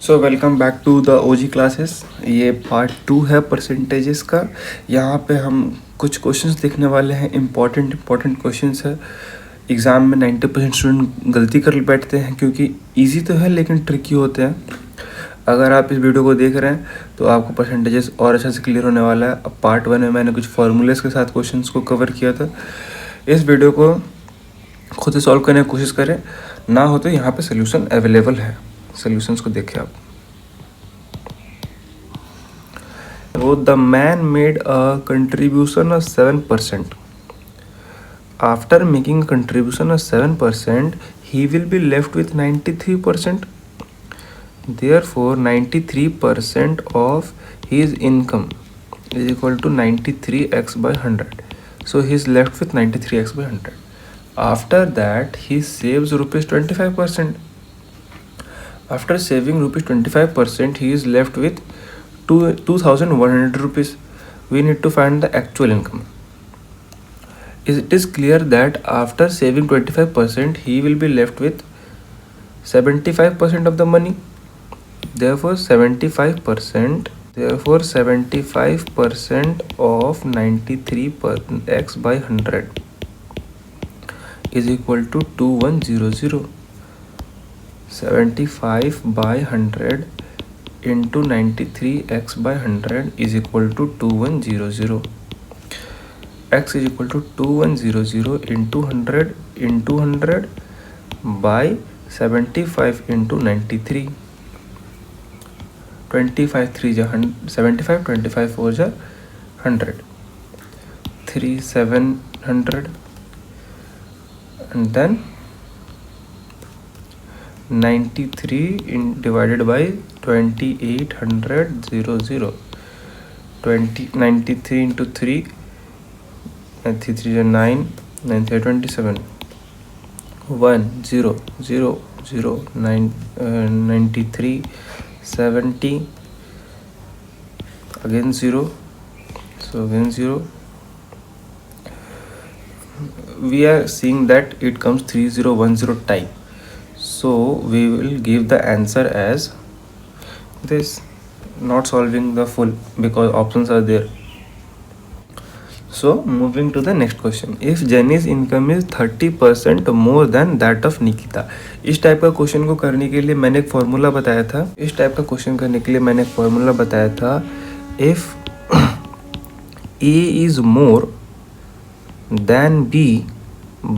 So welcome back to the OG classes. ये part 2 है percentages का। यहाँ पे हम कुछ क्वेश्चंस देखने वाले हैं। इम्पॉर्टेंट क्वेश्चंस है। एग्ज़ाम में 90% स्टूडेंट गलती कर बैठते हैं क्योंकि इजी तो है लेकिन ट्रिकी होते हैं। अगर आप इस वीडियो को देख रहे हैं तो आपको परसेंटेजेस और अच्छे से क्लियर होने वाला है। अब पार्ट 1 में मैंने कुछ फार्मूलेस के साथ क्वेश्चंस को कवर किया था। इस वीडियो को खुद से सॉल्व करने की कोशिश करें, ना हो तो यहाँ पे सोल्यूशन अवेलेबल है। सोल्यूशंस को देखें आप। So the man made a contribution of 7%. After making a contribution of 7%, he will be left with 93%. Therefore, 93% of his income is equal to 93x by 100. So he is left with 93x by 100. After that, he saves rupees 25%. After saving rupees 25%, he is left with 2,100 rupees. We need to find the actual income. It is clear that after saving 25%, he will be left with 75% of the money. Therefore 75% of 93x by 100 is equal to 2100. 75 by 100 into 93x by 100 is equal to 2100. X is equal to 2100 into 100 by 75 into 93. 25 3 75, 25 4 100, 3 700, and then 93 divided by 2800 00. 93 into 3, 3 9, 9 27, 1 0 0 0 9 93 70, again 0, so again 0. We are seeing that it comes 3010 type, so we will give the answer as this, not solving the full because options are there. So moving to the next question, if Jenny's income is 30% more than that of Nikita. इस type का question को करने के लिए मैंने एक formula बताया था। If A is more than B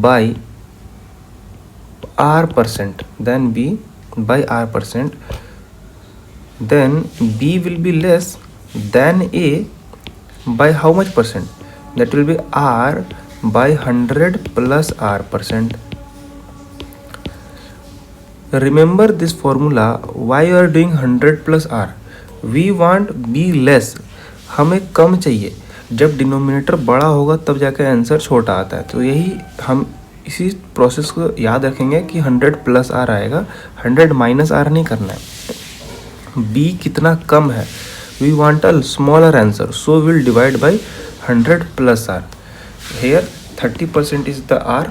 by R%, then B will be less than A by how much percent? That will be R by 100 plus R%. Remember this formula. Why you are doing 100 plus R? We want B less. हमें कम चाहिए। जब denominator बड़ा होगा तब जाकर answer छोटा आता है। तो यही हम इसी प्रोसेस को याद रखेंगे कि 100 प्लस आर आएगा, 100 माइनस आर नहीं करना है। B कितना कम है, we want a smaller answer, so will divide by 100 plus R. Here 30% is the R,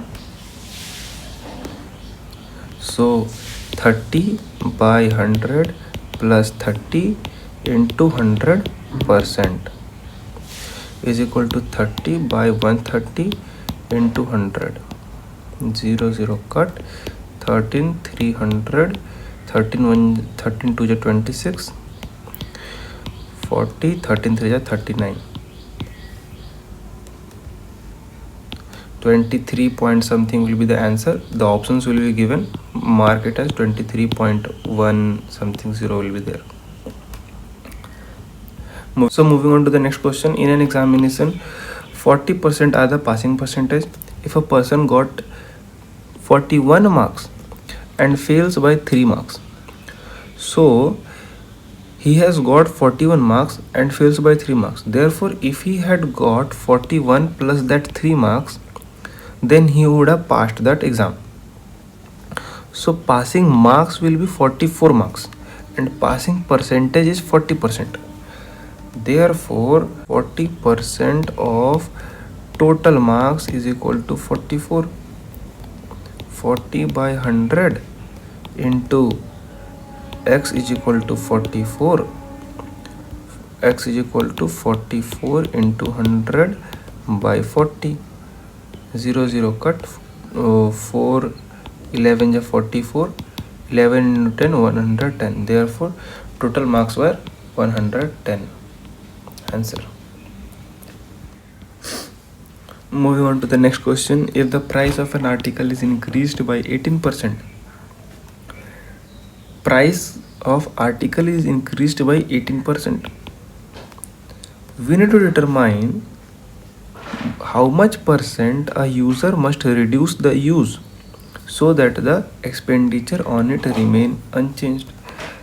so 30 by 100 plus 30 into 100% is equal to 30 by 130 into 100. 0 0 cut, 13 300, 13 2 26, 40, 13 3 39. 23 point something will be the answer. The options will be given. Mark it as 23.1 something 0 will be there. So moving on to the next question. In an examination, 40% are the passing percentage. If a person got 41 marks and fails by 3 marks, so he has got 41 marks and fails by 3 marks. Therefore, if he had got 41 plus that 3 marks, then he would have passed that exam. So passing marks will be 44 marks and passing percentage is 40%. Therefore 40% of total marks is equal to 44. 40 by 100 into x is equal to 44. X is equal to 44 into 100 by 40. 0 0 cut. 4 11 is 44. 11 into 10 110. Therefore total marks were 110. Answer. Moving on to the next question. If the price of an article is increased by 18%, price of article is increased by 18%, we need to determine how much percent a user must reduce the use so that the expenditure on it remain unchanged.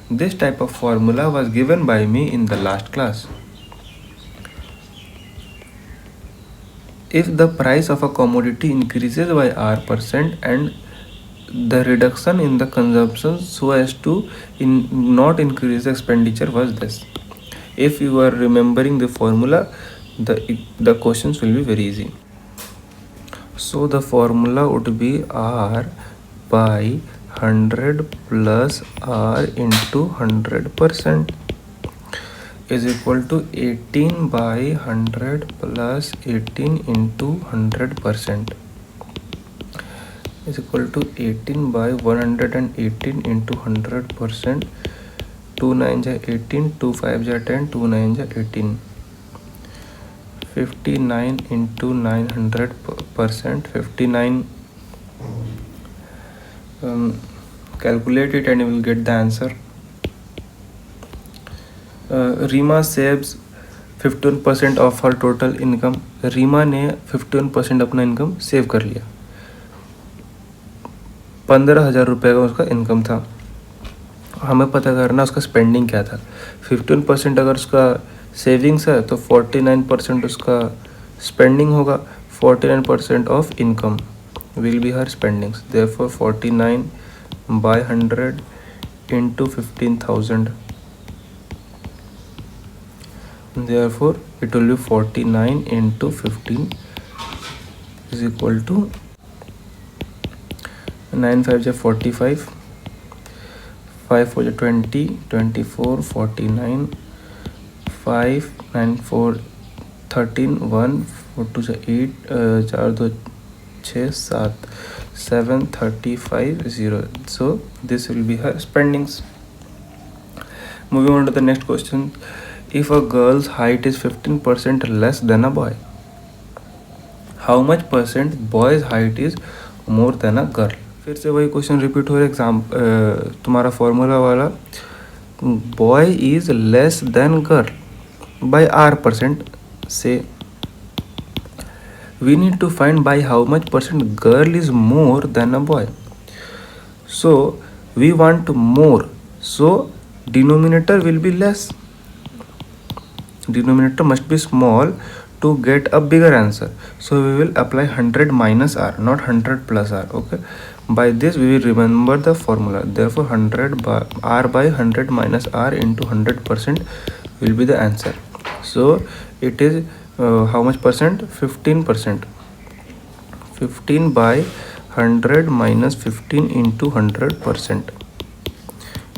This type of formula was given by me in the last class. If the price of a commodity increases by R% and the reduction in the consumption so as to not increase the expenditure was this. If you are remembering the formula, the questions will be very easy. So the formula would be R by 100 plus R into 100% is equal to 18 by 100 plus 18 into 100% is equal to 18 by 118 into 100%. 2 9 is 18, 2 5 is 10, 2 9 is 18. 59 into 900%. 59. Calculate it and you will get the answer. Rima saves 51% of her total income. Reema ने 51% अपना income save कर लिया. 15,000 रुपये का उसका income था. हमें पता करना उसका स्पेंडिंग क्या था. 15% अगर उसका सेविंग्स है तो 49% उसका स्पेंडिंग होगा. 49% of income will be her spendings. Therefore 49 by 100 into 15,000. Therefore it will be 49 into 15 is equal to 9 5 is 45, 5 4 is 20, 24, 49, 5 9 4 13, 1 4 2 is 8, 4 2 6 7, 7 35 0. So this will be her spendings. Moving on to the next question. If a girl's height is 15% less than a boy, how much percent boy's height is more than a girl? फिर से वही question repeat हो रहा है. तुम्हारा formula वाला boy is less than girl by R%. से we need to find by how much percent girl is more than a boy. So we want more, so denominator will be less. Denominator must be small to get a bigger answer. So we will apply 100 minus R, not 100 plus R. Okay, by this we will remember the formula. Therefore 100 by R by 100 minus R into 100% will be the answer. So it is how much percent? 15%. 15 by 100 minus 15 into 100%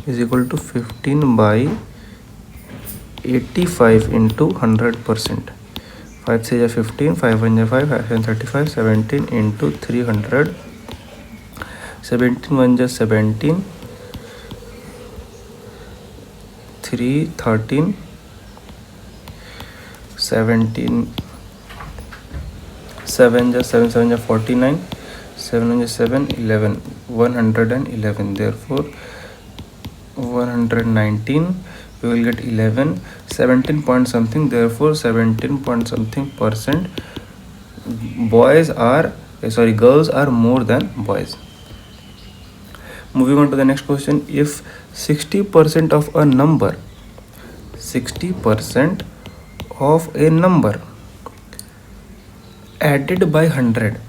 is equal to 15 by 85 into 100%. 5 6 is 15, 5 1 is 5, 5 is 35, 17 into 300. 17 1 is 17, 3 13, 17 7 is 7 7 is 49, 7 is 7 11, 111. Therefore 119 we will get 11, 17 point something. Therefore 17 point something percent girls are more than boys. Moving on to the next question. If 60% of a number, 60% of a number added by 100,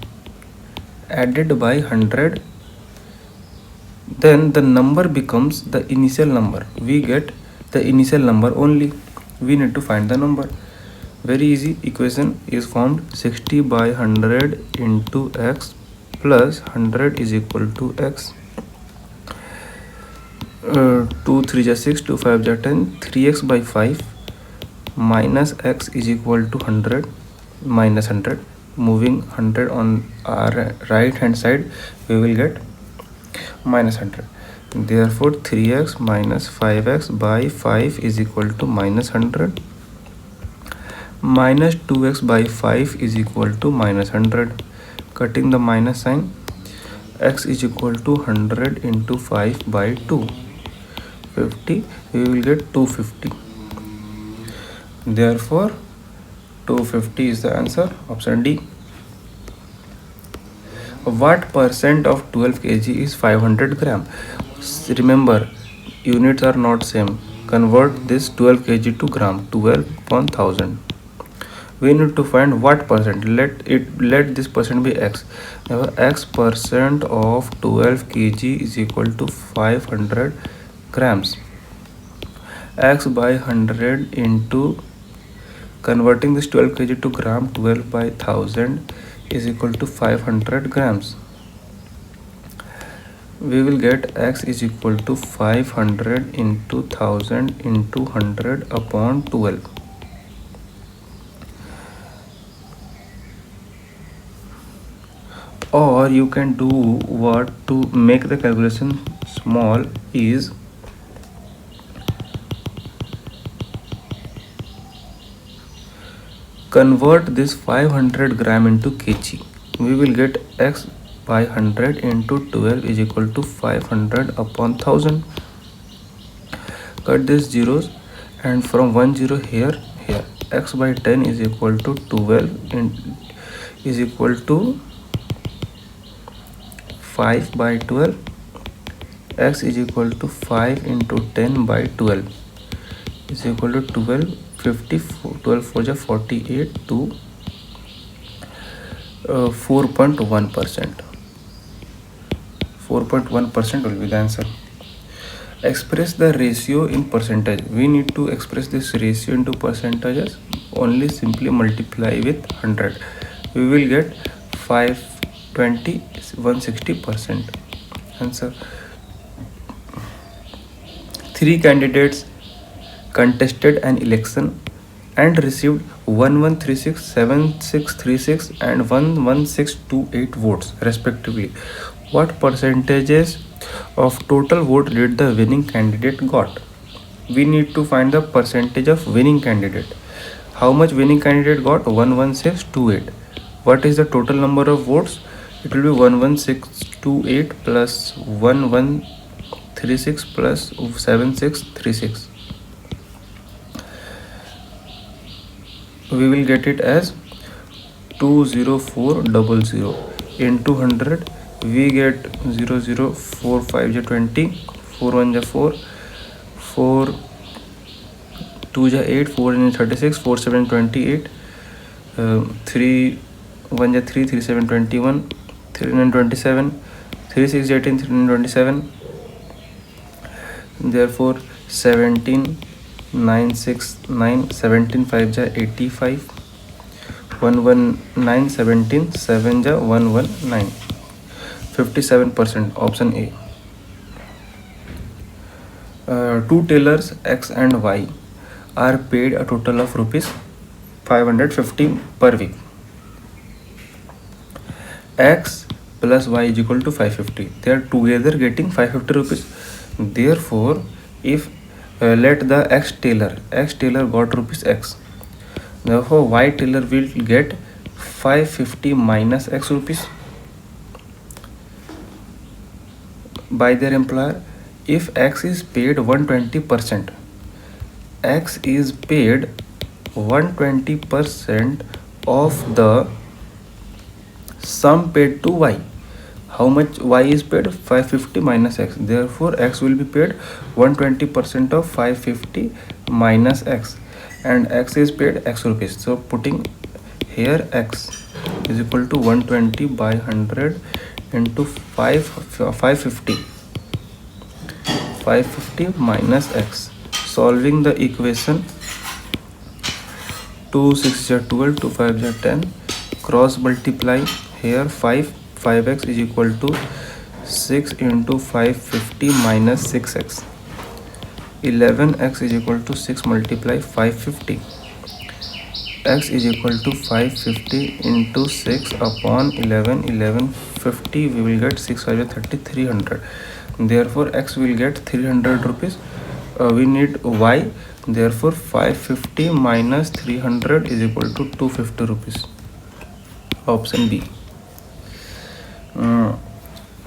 then the number becomes the initial number. We get the initial number only. We need to find the number. Very easy equation is formed. 60 by 100 into x plus 100 is equal to x. 2 3 जा 6, 2 5 जा 10, 3x by 5 minus x is equal to 100 minus 100. Moving 100 on our right hand side, we will get minus 100. Therefore 3x minus 5x by 5 is equal to minus 100. Minus 2x by 5 is equal to minus 100. Cutting the minus sign, x is equal to 100 into 5 by 2, 50. We will get 250. Therefore 250 is the answer, option D. What percent of 12 kg is 500 gram? Remember, units are not same. Convert this 12 kg to gram. 12 upon 1000. We need to find what percent. Let this percent be x. Now x percent of 12 kg is equal to 500 grams. X by 100 into, converting this 12 kg to gram, 12 by 1000 is equal to 500 grams. We will get x is equal to 500 into 1000 into 100 upon 12. Or you can do what to make the calculation small is, convert this 500 gram into kg. We will get x by 100 into 12 is equal to 500 upon 1000. Cut these zeros and from 1 0 here, x by 10 is equal to 12 is equal to 5 by 12. X is equal to 5 into 10 by 12 is equal to 12. 12 4 ja 48 to 4.1%. 4.1% will be the answer. Express the ratio in percentage. We need to express this ratio into percentages. Only simply multiply with 100. We will get 520 160%. Answer. 3 candidates contested an election and received 1136, 7636 and 11628 votes respectively. What percentages of total vote did the winning candidate got? We need to find the percentage of winning candidate. How much winning candidate got? 11628. What is the total number of votes? It will be 11628 plus 1136 plus 7636. We will get it as 20400 into 100. We get 0045 ja 20, 4 1 ja 4, 4 2 ja 8, 4 in 36, 4 7 28, 3 1 ja 3, 3 7 21, 3 9 27, 3 6 18, 3 9 27. Therefore 17 9 6 9, 17 5 ja 85, 119 17, 7 ja 119. 57%, option A. Two tailors X and Y are paid a total of rupees 550 per week. X plus Y is equal to 550. They are together getting 550 rupees. Therefore, if let the X tailor got rupees X. Therefore, Y tailor will get 550 minus X rupees by their employer. If X is paid 120%, X is paid 120% of the sum paid to Y. How much Y is paid? 550 minus X. Therefore, X will be paid 120% of 550 minus X, and X is paid X rupees. So putting here X is equal to 120 by 100 into 550 minus X. Solving the equation, 2 6 ja 12, 2 5 ja 10, cross multiply here 5x is equal to 6 into 550 minus 6x. 11x is equal to 6 multiply 550. X is equal to 550 into 6 upon 11. 1150 we will get 6 5 30 300. Therefore x will get 300 rupees. We need y. Therefore 550 minus 300 is equal to 250 rupees. Option B.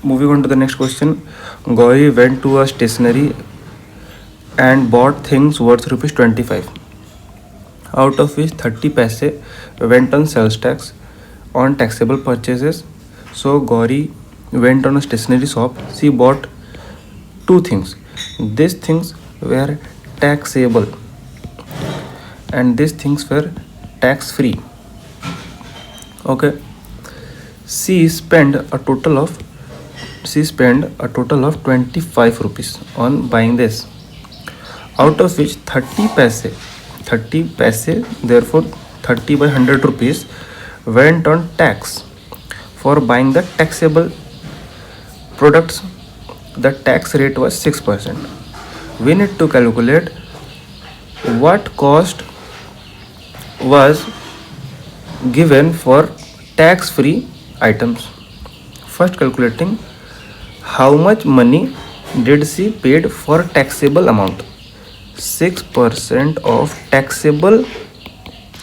Moving on to the next question. Gauri went to a stationery and bought things worth rupees 25, out of which 30 paise went on sales tax on taxable purchases. So Gauri went on a stationery shop. She bought two things. These things were taxable and these things were tax free. Okay. She spent a total of 25 rupees on buying this, out of which 30 paise, therefore 30 by 100 rupees went on tax for buying the taxable products. The tax rate was 6%. We need to calculate what cost was given for tax free items. First, calculating how much money did she paid for taxable amount. 6% of taxable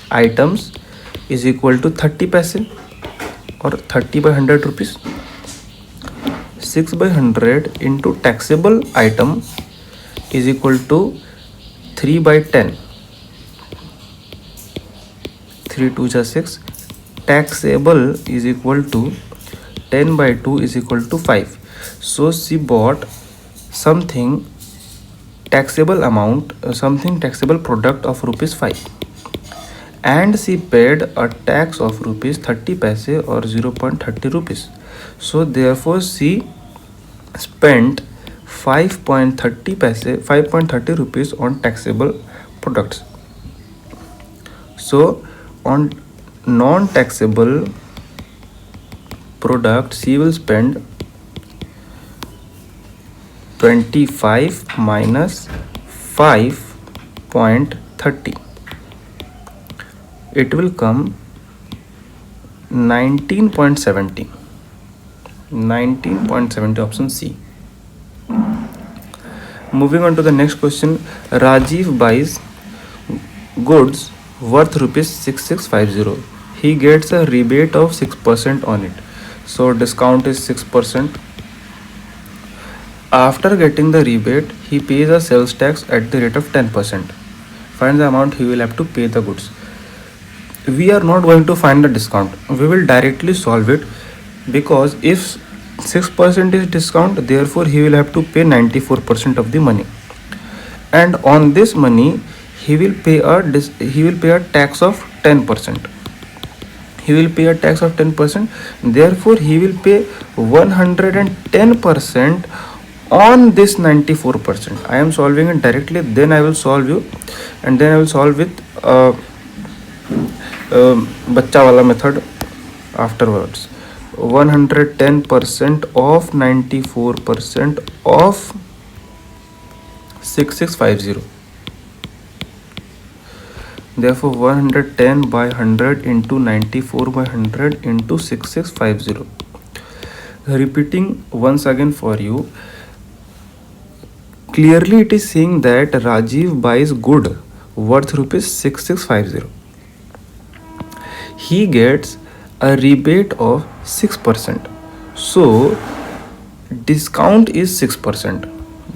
items is equal to 30 paise or 30 by 100 rupees. 6 by 100 into taxable item is equal to 3 by 10. 3 2 is 6. Taxable is equal to 10 by 2 is equal to 5. So she bought something taxable amount, something taxable product of rupees 5, and she paid a tax of rupees 30 paise or 0.30 rupees. So therefore she spent 5.30 rupees on taxable products. So on non-taxable product she will spend 25 minus 5.30. It will come 19.70. 19.70, option C. Moving on to the next question. Rajiv buys goods worth rupees 6650. He gets a rebate of 6% on it. So discount is 6%. After getting the rebate, he pays a sales tax at the rate of 10%. Find the amount he will have to pay the goods. We are not going to find the discount. We will directly solve it, because if 6% is discount, therefore he will have to pay 94% of the money, and on this money he will pay a tax of 10%. He will pay a tax of 10%. Therefore he will pay 110% on this 94%. I am solving it directly, then I will solve you, and then I will solve with bachcha wala method afterwards. 110% of 94% of 6650. Therefore 110 by 100 into 94 by 100 into 6650. Repeating once again for you. Clearly it is saying that Rajiv buys good worth rupees 6650. He gets a rebate of 6%. So discount is 6%.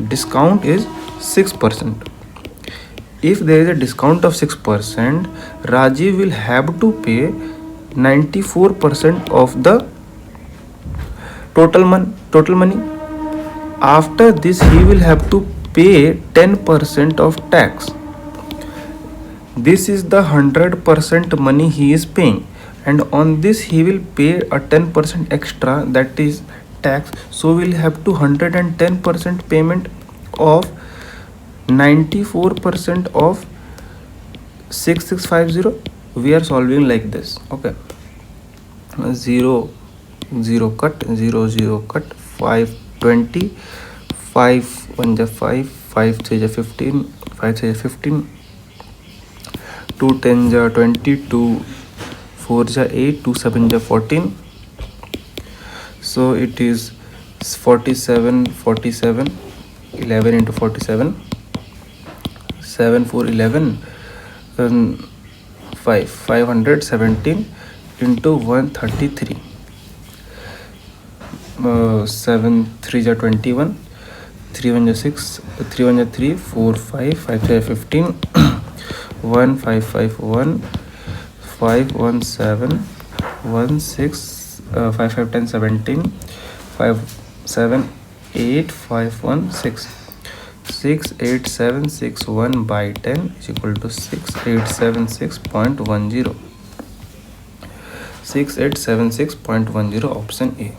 Discount is 6%. If there is a discount of 6%, Rajiv will have to pay 94% of the total money. After this, he will have to pay 10% of tax. This is the 100% money he is paying, and on this he will pay a 10% extra, that is tax. So we'll have to 110% payment of 94% of 6650. We are solving like this. Okay, 0 0 cut, 0 0 cut, 520, 5 1 5, 5 3 15, 5 3 15, 2 10 20, 2 4 8, 2 7 14. So it is 47 47, 11 into 47, 7 4 11, 517 into 133. 7 3 21, 3 1 6, 3 1 3, 4 5, 5 3 15, 1 5 5 1, 5 1 7, 1 6, 5 5 10 17, 5 7 8, 5 1 6. 68761 by 10 is equal to 6876.10. 6876.10, option A.